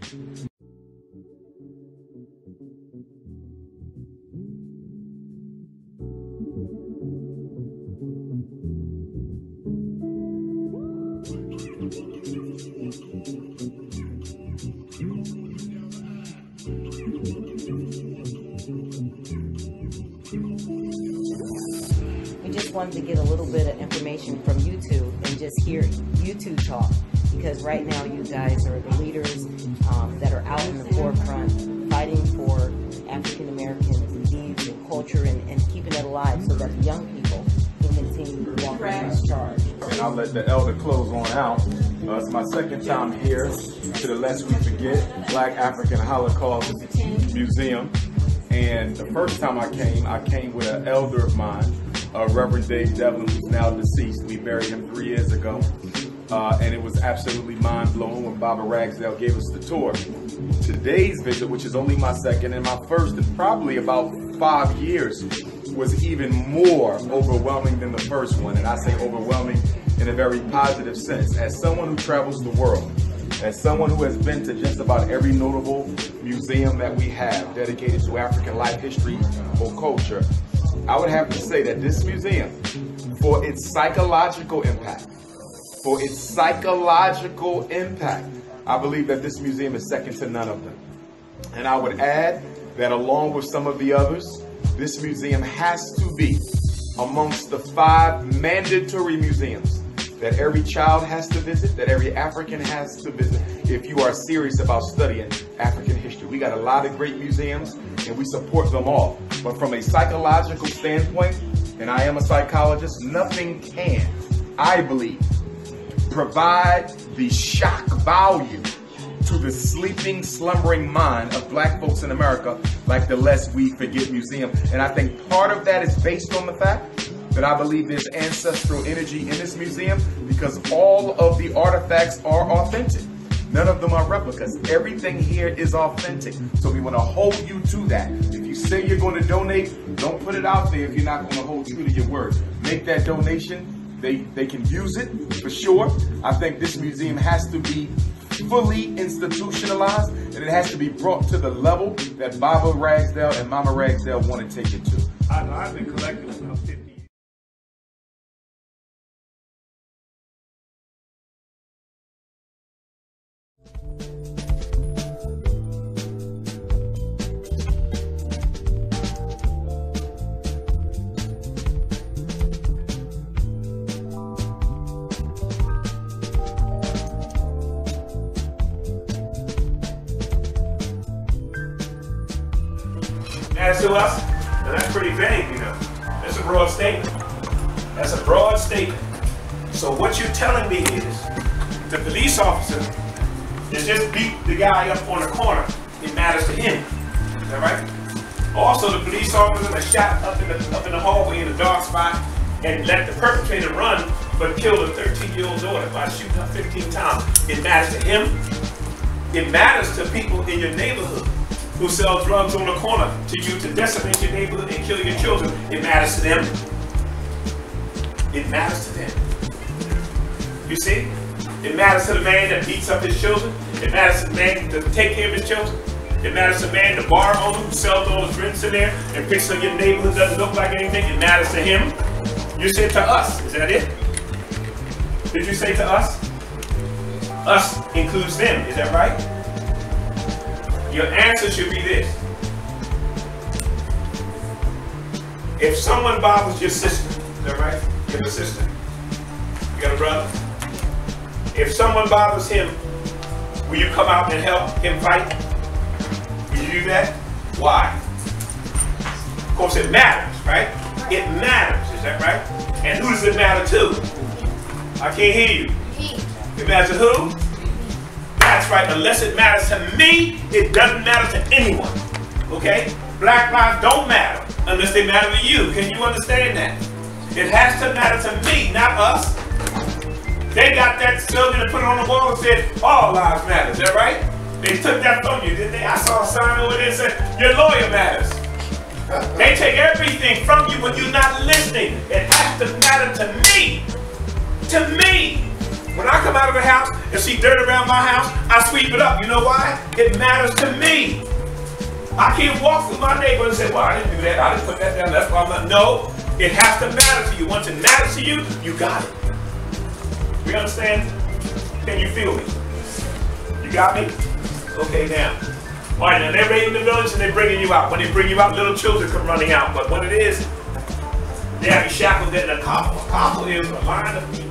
We just wanted to get a little bit of information from you two and just hear you two talk, because right now you guys are the leaders that are out in the forefront fighting for African American needs and culture and keeping it alive so that young people can continue to walk in this charge. And I'll let the elder close on out. It's my second time here to the Lest We Forget Black African Holocaust Museum. And the first time I came with an elder of mine, Reverend Dave Devlin, who's now deceased. We buried him 3 years ago. And it was absolutely mind-blowing when Baba Ragsdale gave us the tour. Today's visit, which is only my second and my first in probably about 5 years, was even more overwhelming than the first one. And I say overwhelming in a very positive sense. As someone who travels the world, as someone who has been to just about every notable museum that we have dedicated to African life, history, or culture, I would have to say that this museum, for its psychological impact, I believe that this museum is second to none of them. And I would add that along with some of the others, this museum has to be amongst the 5 mandatory museums that every child has to visit, that every African has to visit if you are serious about studying African history. We got a lot of great museums and we support them all. But from a psychological standpoint, and I am a psychologist, nothing can, I believe, provide the shock value to the sleeping, slumbering mind of black folks in America like the Lest We Forget Museum. And I think part of that is based on the fact that I believe there's ancestral energy in this museum because all of the artifacts are authentic. None of them are replicas. Everything here is authentic. So we want to hold you to that. If you say you're going to donate, don't put it out there if you're not going to hold true to your word. Make that donation. They can use it for sure. I think this museum has to be fully institutionalized and it has to be brought to the level that Baba Ragsdale and Mama Ragsdale want to take it to. I've been collecting about 50 years. As to us, and that's pretty vague, you know. That's a broad statement. That's a broad statement. So what you're telling me is the police officer that just beat the guy up on the corner, it matters to him. Is that right? Also, the police officer that shot up in the hallway in a dark spot and let the perpetrator run, but killed a 13-year-old daughter by shooting her 15 times. It matters to him. It matters to people in your neighborhood who sell drugs on the corner to you to decimate your neighborhood and kill your children. It matters to them. It matters to them. You see? It matters to the man that beats up his children. It matters to the man to take care of his children. It matters to the man, the bar owner who sells all his drinks in there and picks up your neighborhood, doesn't look like anything. It matters to him. You said to us. Is that it? Did you say to us? Us includes them. Is that right? Your answer should be this. If someone bothers your sister, is that right? You have a sister. You got a brother. If someone bothers him, will you come out and help him fight? Will you do that? Why? Of course it matters, right? It matters, is that right? And who does it matter to? I can't hear you. It matters to who? That's right, unless it matters to me, it doesn't matter to anyone, okay? Black lives don't matter unless they matter to you. Can you understand that? It has to matter to me, not us. They got that slogan and put it on the wall and said, all lives matter, is that right? They took that from you, didn't they? I saw a sign over there that said, your lawyer matters. They take everything from you when you're not listening. It has to matter to me. To me. When I come out of the house and You see dirt around my house, I sweep it up. You know why? It matters to me. I can't walk through my neighborhood and say, well, I didn't do that. I didn't put that down. That's why I'm not. No, it has to matter to you. Once it matters to you, you got it. You understand? Can you feel me? You got me? Okay, now. All right, now they're raiding the village and they're bringing you out. When they bring you out, little children come running out. But what it is, they have you shackled in a coffle. A coffle is a line of